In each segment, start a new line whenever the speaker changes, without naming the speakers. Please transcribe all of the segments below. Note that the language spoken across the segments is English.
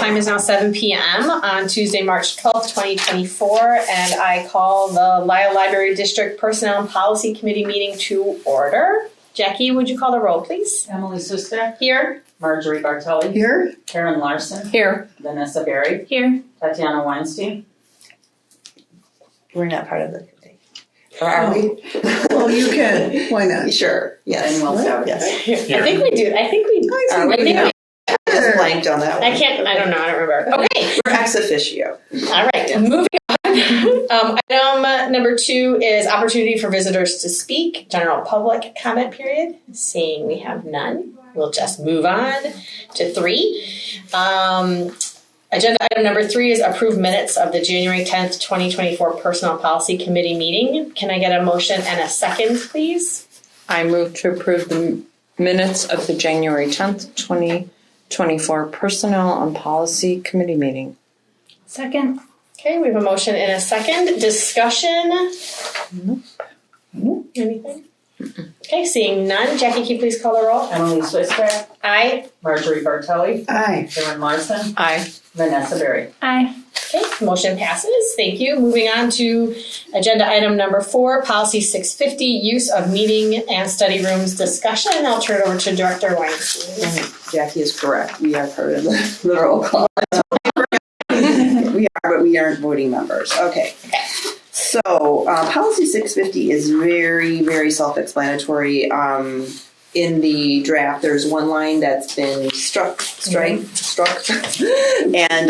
time is now 7 p.m. on Tuesday, March 12th, 2024, and I call the Lisle Library District Personnel and Policy Committee meeting to order. Jackie, would you call the roll, please?
Emily Susta.
Here.
Marjorie Bartelli.
Here.
Karen Larson.
Here.
Vanessa Berry.
Here.
Tatiana Weinstein.
We're not part of the committee. Or are we?
Well, you can. Why not?
Sure. Yes.
And Will Savage.
Yes.
I think we do. I think we
I just blanked on that one.
I don't remember. Okay.
We're ex officio.
All right. Moving on. Item number 2 is opportunity for visitors to speak. General public comment period. Seeing we have none, we'll just move on to 3. Agenda item number 3 is approved minutes of the January 10th, 2024 Personnel Policy Committee meeting. Can I get a motion and a second, please?
I move to approve the minutes of the January 10th, 2024 Personnel and Policy Committee meeting.
Second. Okay, we have a motion and a second. Discussion? Nope. Anything? Okay, seeing none. Jackie, can you please call the roll?
Emily Susta.
Aye.
Marjorie Bartelli.
Aye.
Karen Larson.
Aye.
Vanessa Berry.
Aye. Okay, motion passes. Thank you. Moving on to agenda item number 4, policy 650, use of meeting and study rooms discussion. I'll turn it over to Director Weinstein.
Jackie is correct. We are part of the roll call. We are, but we aren't voting members. Okay. So policy 650 is very, very self-explanatory. In the draft, there's one line that's been struck, and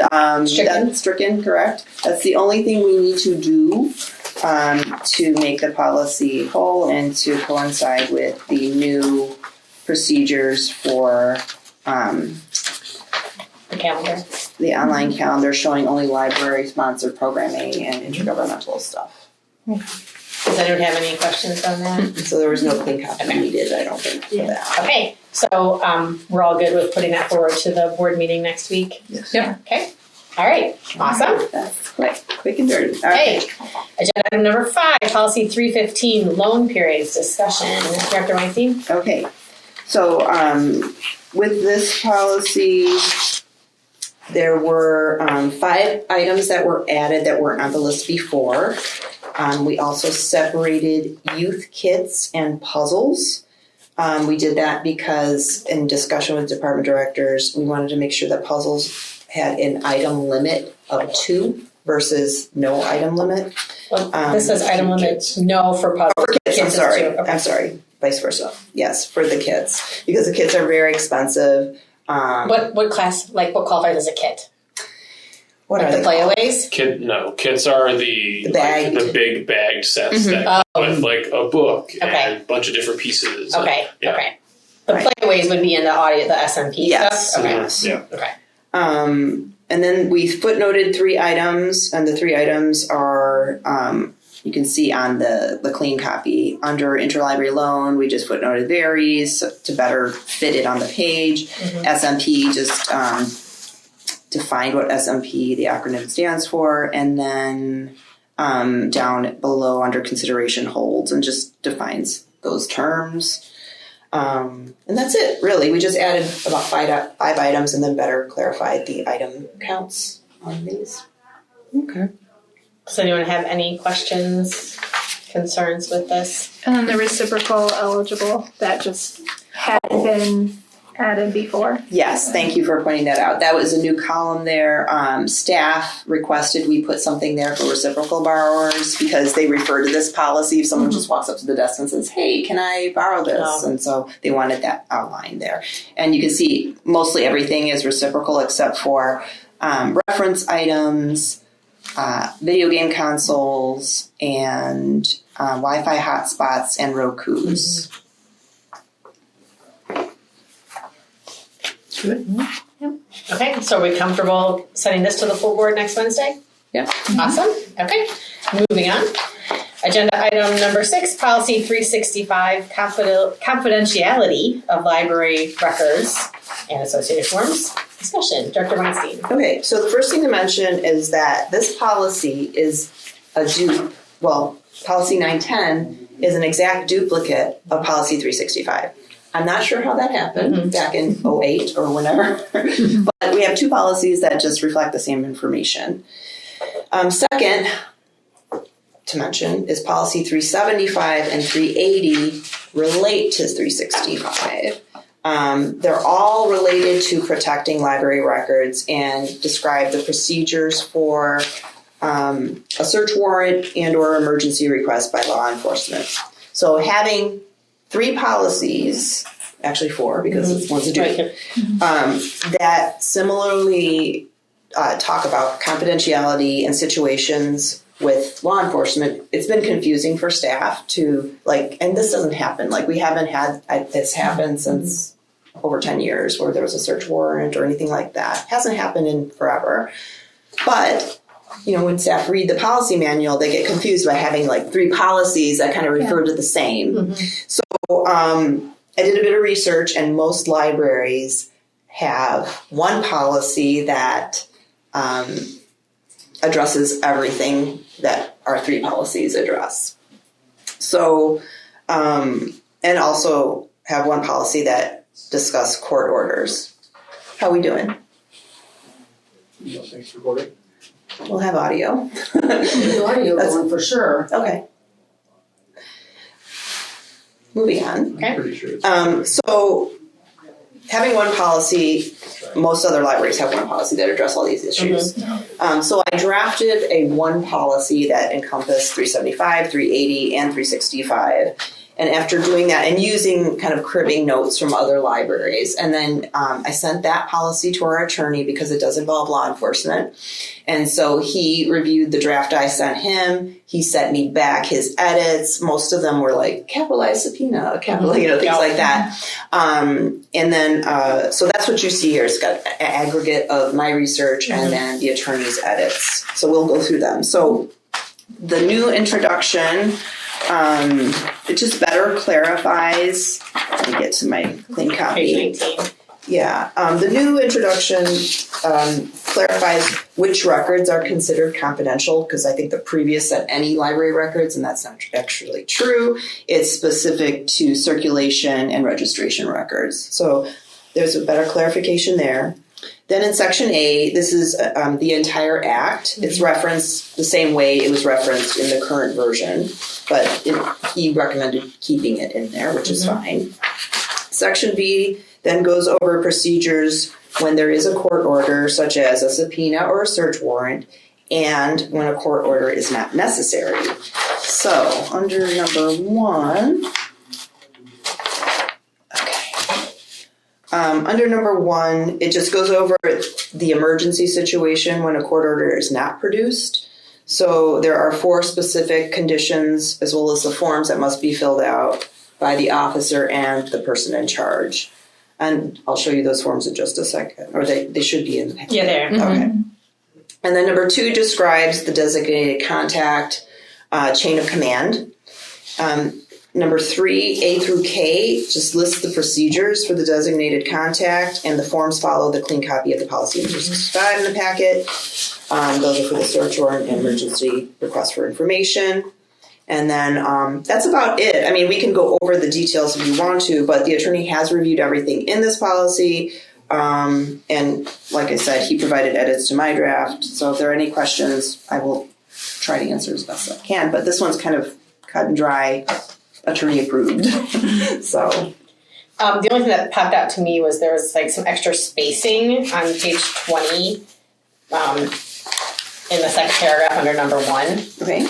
that's stricken, correct? That's the only thing we need to do to make the policy whole and to coincide with the new procedures for
The calendar.
the online calendar showing only library-sponsored programming and intergovernmental stuff.
Does anyone have any questions on that?
So there was no clean copy needed, I don't think, for that.
Okay, so we're all good with putting that forward to the board meeting next week?
Yes.
Yep.
Okay, all right, awesome.
That's quick and dirty.
Okay, agenda item number 5, policy 315, loan periods discussion. Director Weinstein?
Okay, so with this policy, there were 5 items that were added that weren't on the list before. We also separated youth kits and puzzles. We did that because in discussion with department directors, we wanted to make sure that puzzles had an item limit of 2 versus no item limit.
Well, this says item limit, no for puzzles.
For kids, I'm
is
sorry.
2. Okay.
I'm sorry. Vice versa. Yes, for the kids. Because the kits are very expensive.
What class, like what qualifies as a kit?
What
like
are
the
they called?
playaways?
Kits are the big bagged sets that come with like a book and a bunch of different pieces.
Okay. The
Right.
playaways would be in the the SMP
Yes.
stuff? Okay.
Yes.
Yeah.
Okay.
And then we footnoted 3 items, and the 3 items are, you can see on the clean copy. Under interlibrary loan, we just footnoted varies to better fit it on the page. SMP just defined what SMP, the acronym, stands for, and then down below under consideration holds and just defines those terms. And that's it, really. We just added about 5 items and then better clarified the item counts on these.
Okay.
Does anyone have any questions, concerns with this?
And then the reciprocal eligible, that just hadn't been added before.
Yes, thank you for pointing that out. That was a new column there. Staff requested we put something there for reciprocal borrowers because they refer to this policy if someone just walks up to the desk and says, hey, can I borrow this?
Oh.
And so they wanted that outlined there. And you can see mostly everything is reciprocal except for reference items, video game consoles, and Wi-Fi hotspots and Rokus.
Good.
Okay, so are we comfortable sending this to the full board next Wednesday?
Yep.
Awesome. Okay, moving on. Agenda item number 6, policy 365, confidentiality of library records and associated forms. Discussion. Director Weinstein.
Okay, so the first thing to mention is that this policy is a policy 910 is an exact duplicate of policy 365. I'm not sure how that happened back in 08 or whenever, but we have 2 policies that just reflect the same information. Second to mention is policy 375 and 380 relate to 365. They're all related to protecting library records and describe the procedures for a search warrant and or emergency request by law enforcement. So having 3 policies, actually 4 because it's one's a duty, that similarly talk about confidentiality in situations with law enforcement, it's been confusing for staff to and this doesn't happen. We haven't had this happen since over 10 years where there was a search warrant or anything like that. It hasn't happened in forever. But, when staff read the policy manual, they get confused by having 3 policies that kind of refer to the same. So I did a bit of research, and most libraries have one policy that addresses everything that our 3 policies address. So, and also have one policy that discuss court orders. How are we doing?
Thanks for recording.
We'll have audio.
The audio going for sure.
Okay. Moving on.
Okay.
I'm pretty sure it's
So having one policy, most other libraries have one policy that address all these issues. So I drafted a one policy that encompassed 375, 380, and 365. And after doing that and using kind of cribbing notes from other libraries, and then I sent that policy to our attorney because it does involve law enforcement. And so he reviewed the draft I sent him. He sent me back his edits. Most of them were capitalized subpoena, capital, things like that. And then, so that's what you see here. It's got an aggregate of my research and then the attorney's edits. So we'll go through them. So the new introduction, it just better clarifies. Let me get to my clean copy.
Page 19.
Yeah, the new introduction clarifies which records are considered confidential, because I think the previous said any library records, and that's not actually true. It's specific to circulation and registration records. So there's a better clarification there. Then in Section A, this is the entire Act. It's referenced the same way it was referenced in the current version, but he recommended keeping it in there, which is fine. Section B then goes over procedures when there is a court order, such as a subpoena or a search warrant, and when a court order is not necessary. So under number 1, under number 1, it just goes over the emergency situation when a court order is not produced. So there are 4 specific conditions, as well as the forms that must be filled out by the officer and the person in charge. And I'll show you those forms in just a second, or they should be in the packet.
Yeah, there.
Okay. And then number 2 describes the designated contact chain of command. Number 3, A through K, just lists the procedures for the designated contact, and the forms follow the clean copy of the policy in 365 in the packet. Those are for the search warrant and emergency request for information. And then that's about it. I mean, we can go over the details if you want to, but the attorney has reviewed everything in this policy. And like I said, he provided edits to my draft. So if there are any questions, I will try to answer as best I can. But this one's kind of cut and dry, attorney approved. So
the only thing that popped out to me was there was some extra spacing on page 20 in the second paragraph under number 1.
okay.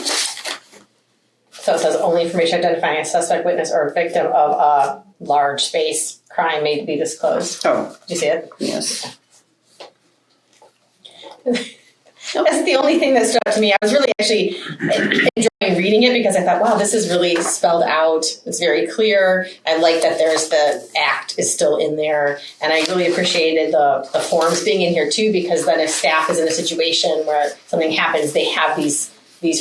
So it says only information identifying a suspect, witness, or victim of a large space crime may be disclosed.
Oh,
Did you see it?
yes.
That's the only thing that stood out to me. I was really actually enjoying reading it because I thought, wow, this is really spelled out. It's very clear. I like that there's the act is still in there. And I really appreciated the forms being in here too, because then if staff is in a situation where something happens, they have these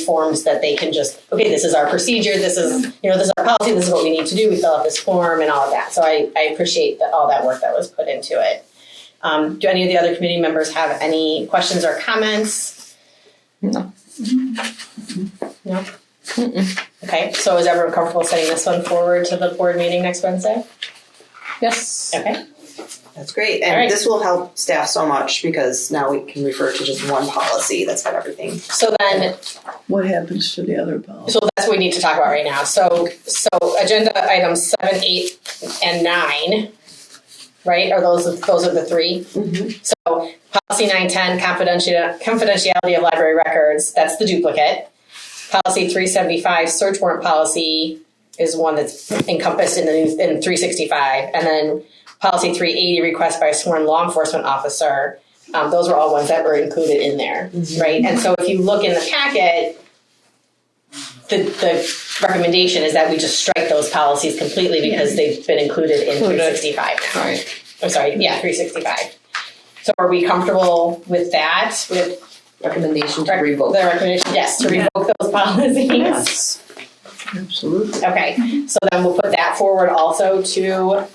forms that they can just, okay, this is our procedure, this is this is our policy, this is what we need to do, we fill out this form and all of that. So I appreciate all that work that was put into it. Do any of the other committee members have any questions or comments?
No.
No? Okay, so is everyone comfortable sending this one forward to the board meeting next Wednesday?
Yes.
Okay.
That's great. And
All right.
this will help staff so much because now we can refer to just one policy that's got everything.
So then,
What happens to the other policy?
so that's what we need to talk about right now. So agenda items 7, 8, and 9, right? Are those are the three?
Mm-hmm.
So policy 910, confidentiality of library records, that's the duplicate. Policy 375, search warrant policy, is one that's encompassed in 365. And then policy 380, request by a sworn law enforcement officer. Those were all ones that were included in there, right? And so if you look in the packet, the recommendation is that we just strike those policies completely because they've been included in 365 now.
Right.
I'm sorry, yeah, 365. So are we comfortable with that? With
Recommendation to revoke.
the recommendation, yes, to revoke those policies?
Yes.
Absolutely.
Okay, so then we'll put that forward also to,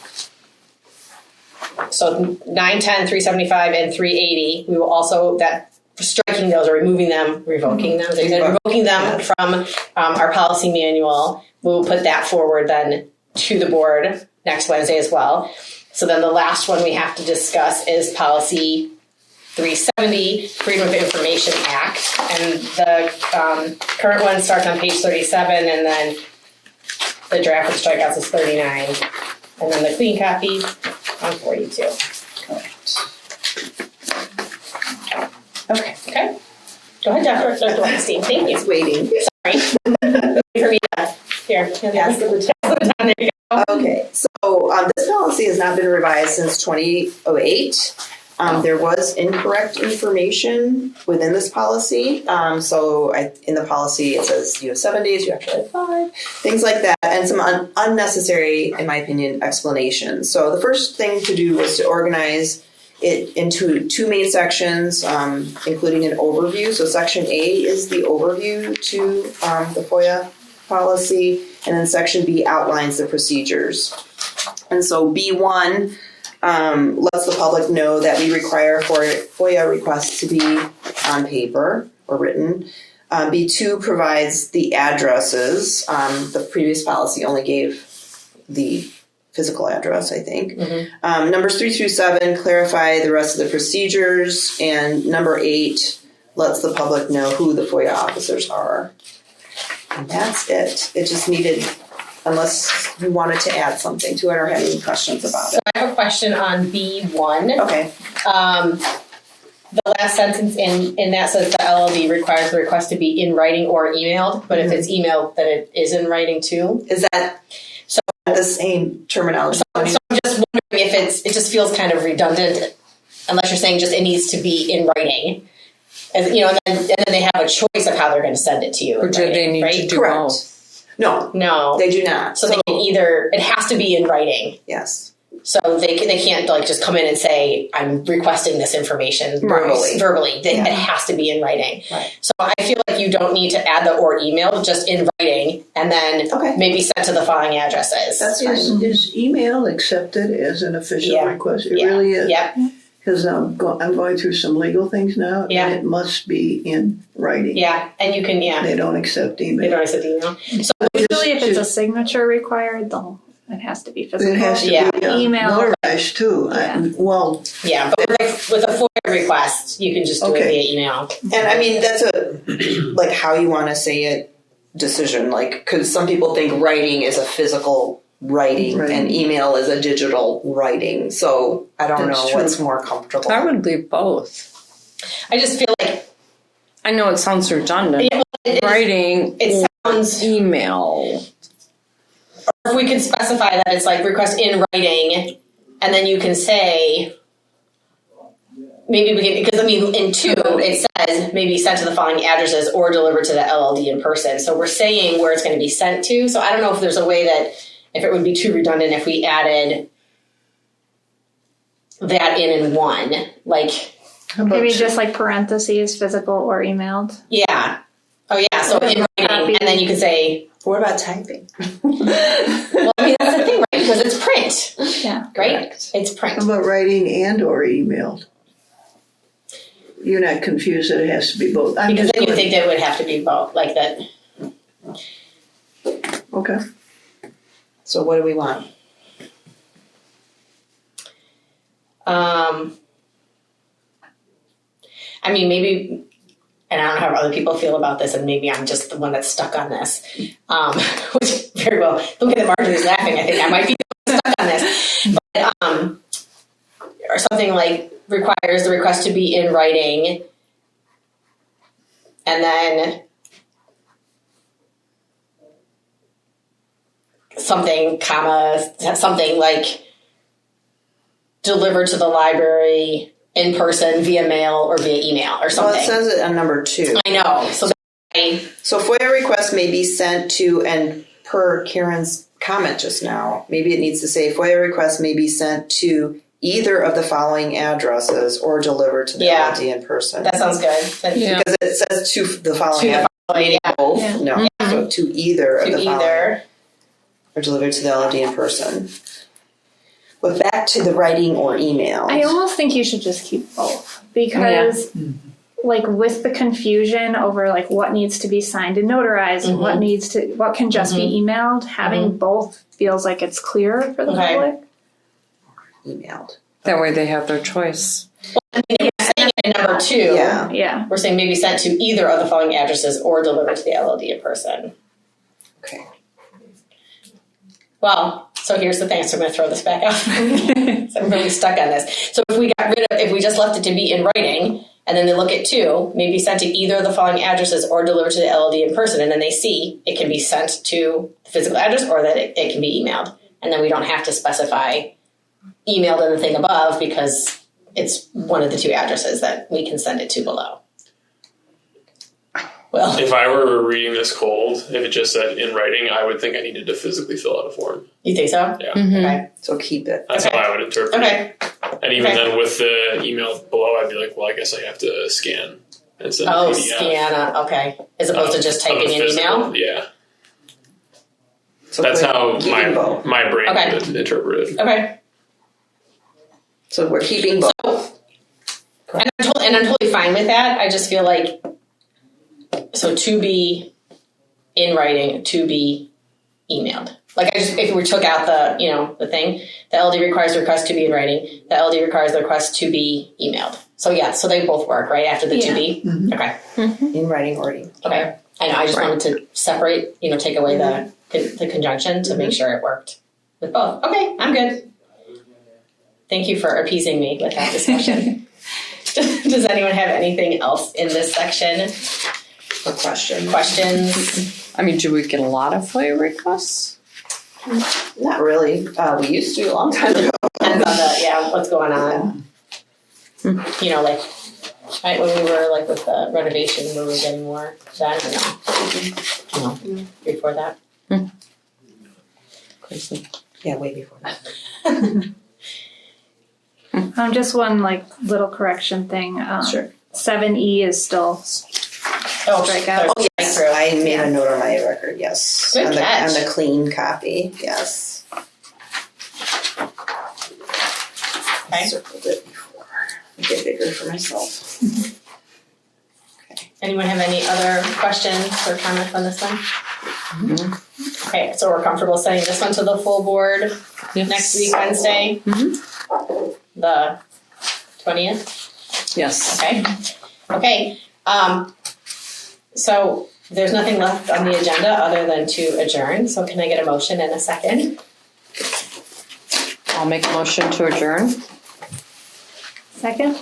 so 910, 375, and 380, we will also, that striking those or removing them, revoking them, so you said revoking them from our policy manual, we will put that forward then to the board next Wednesday as well. So then the last one we have to discuss is policy 370, Freedom of Information Act, and the current one starts on page 37, and then the draft with strikeouts is 39, and then the clean copy on 42. Okay. Go ahead, Dr. Weinstein. Thank you.
It's waiting.
Sorry. For me to, here, pass the baton. There you go.
Okay, so this policy has not been revised since 2008. There was incorrect information within this policy. In the policy it says you have 7 days, you actually have 5, things like that, and some unnecessary, in my opinion, explanations. So the first thing to do was to organize it into 2 main sections, including an overview. So section A is the overview to the FOIA policy, and then section B outlines the procedures. And so B1 lets the public know that we require for FOIA requests to be on paper or written. B2 provides the addresses. The previous policy only gave the physical address, I think.
Mm-hmm.
Numbers 3 through 7 clarify the rest of the procedures, and number 8 lets the public know who the FOIA officers are. And that's it. It just needed, unless you wanted to add something to it or had any questions about it.
So I have a question on B1.
Okay.
The last sentence in that says the LLD requires the request to be in writing or emailed, but if it's emailed, then it is in writing too.
Is that the same terminology?
So I'm just wondering if it just feels kind of redundant, unless you're saying just it needs to be in writing. And then they have a choice of how they're going to send it to you.
Or do they need to do
Correct.
both?
No, they do not.
So they can either, it has to be in writing.
Yes.
So they can't just come in and say, I'm requesting this information
Verbally.
It has to be in writing.
Right.
So I feel like you don't need to add the or email, just in writing, and then maybe sent to the following addresses.
That's fine.
Is email accepted as an official request? It really is.
Yep.
Because I'm going through some legal things now,
Yeah.
and it must be in writing.
Yeah, and you can,
They don't accept email.
they don't accept email. So
Usually if it's a signature required, it has to be physical.
It has to be
Email.
notarized too.
yeah, but with a FOIA request, you can just do it via email.
And I mean, that's a, how you want to say it decision. Because some people think writing is a physical writing and email is a digital writing. So I don't know what's more comfortable.
I would leave both.
I just feel like,
I know it sounds redundant. Writing
it sounds
email.
Or if we could specify that it's request in writing, and then you can say, maybe we can, because in 2, it says maybe sent to the following addresses or delivered to the LLD in person. So we're saying where it's going to be sent to. So I don't know if there's a way that, if it would be too redundant if we added that in 1.
Maybe just parentheses, physical or emailed.
Yeah. Oh yeah, so in writing, and then you can say,
what about typing?
well, that's the thing, right? Because it's print.
Yeah.
Right?
Correct.
It's print.
How about writing and or emailed? You're not confused that it has to be both.
Because then you think that it would have to be both, like that.
Okay.
So what do we want?
I mean, maybe, and I don't know how other people feel about this, and maybe I'm just the one that's stuck on this. Which very well, look at Marjorie's laughing. I think I might be stuck on this. But, or something like requires the request to be in writing, and then something, comma, something like delivered to the library in person, via mail, or via email, or something.
Well, it says it on number 2.
I know. So
FOIA requests may be sent to, and per Karen's comment just now, maybe it needs to say FOIA requests may be sent to either of the following addresses or delivered to the LD in person.
That sounds good.
Because it says to the following addresses. Both.
Yeah.
No. So to either of the following.
Either.
Or delivered to the LD in person. But back to the writing or email.
I almost think you should just keep both because, like, with the confusion over like what needs to be signed and notarized and what can just be emailed, having both feels like it's clear for the public.
Emailed.
That way they have their choice.
Well, I mean, we're saying in number 2.
Yeah.
We're saying maybe sent to either of the following addresses or delivered to the LLD in person.
Okay.
Well, so here's the thing. So I'm going to throw this back out. So I'm really stuck on this. So if we just left it to be in writing, and then they look at 2, maybe sent to either of the following addresses or delivered to the LLD in person, and then they see it can be sent to the physical address or that it can be emailed. And then we don't have to specify emailed in the thing above because it's one of the 2 addresses that we can send it to below. Well,
if I were reading this cold, if it just said in writing, I would think I needed to physically fill out a form.
You think so?
Yeah.
Okay.
So keep it.
That's how I would interpret it. And even
Okay.
then with the email below, I'd be like, well, I guess I have to scan and send a
Oh,
PDF.
scan. Okay. As opposed to just typing an email?
Yeah.
So
That's how
keeping both.
my brain
Okay.
would interpret it.
Okay.
So we're keeping both.
And I'm totally fine with that. I just feel like, so to be in writing, to be emailed. Like if we took out the thing, the LD requires the request to be in writing. The LD requires the request to be emailed. So yeah, so they both work, right? After the to be. Okay.
In writing or email.
Okay. I know. I just wanted to separate, take away the conjunction to make sure it worked with both. Okay, I'm good. Thank you for appeasing me with that discussion. Does anyone have anything else in this section?
A question.
Questions?
I mean, do we get a lot of FOIA requests?
Not really. We used to a long time ago.
Depends on what's going on. Like right when we were like with the renovation, we were getting more. I don't know. Before that.
Crazy.
Yeah, way before that.
Just one like little correction thing.
Sure.
7E is still strikeout.
Oh, yes. I made a note on my record, yes.
Good catch.
On the clean copy, yes.
Okay.
I circled it before. Make it bigger for myself. Okay.
Anyone have any other questions or comments on this one? Okay, so we're comfortable sending this one to the full board next week, Wednesday? The 20th?
Yes.
Okay. So there's nothing left on the agenda other than to adjourn. So can I get a motion in a second?
I'll make a motion to adjourn.
Second?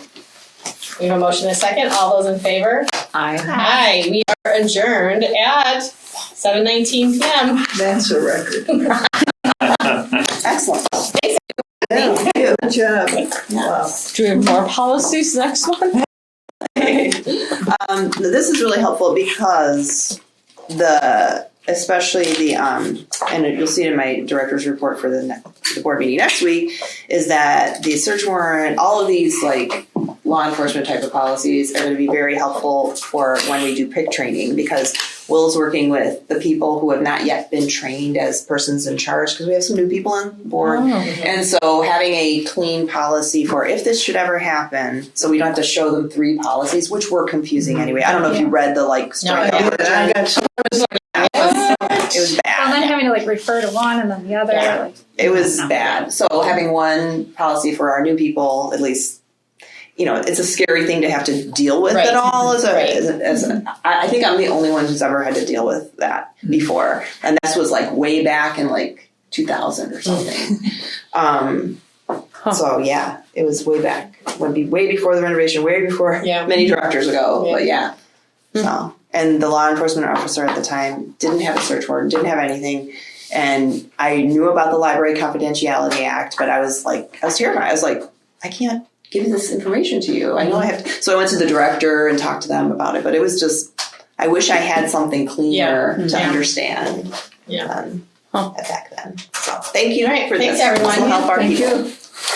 We have a motion in a second. All those in favor?
Aye.
Aye. We are adjourned at 7:19 p.m.
That's a record.
Excellent.
Good job. Wow.
Do we have more policies next month?
This is really helpful because especially the and you'll see it in my director's report for the board meeting next week, is that the search warrant, all of these like law enforcement type of policies are going to be very helpful for when we do PIC training, because Will's working with the people who have not yet been trained as persons in charge, because we have some new people on board. And so having a clean policy for if this should ever happen, so we don't have to show them 3 policies, which were confusing anyway. I don't know if you read the
No, I
strike
didn't.
version.
I got
It was bad.
Well, then having to like refer to one and then the other.
Yeah.
Like,
It was bad. So having one policy for our new people, at least, it's a scary thing to have to deal with
Right.
at all.
Right.
I think I'm the only one who's ever had to deal with that before, and this was like way back in like 2000 or something. So yeah, it was way back. Would be way before the renovation, way before many directors ago. But so, and the law enforcement officer at the time didn't have a search warrant, didn't have anything. And I knew about the Library Confidentiality Act, but I was terrified. I was like, I can't give this information to you. I know I have to. So I went to the director and talked to them about it, but it was just, I wish I had something cleaner to understand back then. So thank you for
Thanks,
this.
everyone.
This will help our
Thank
people.
you.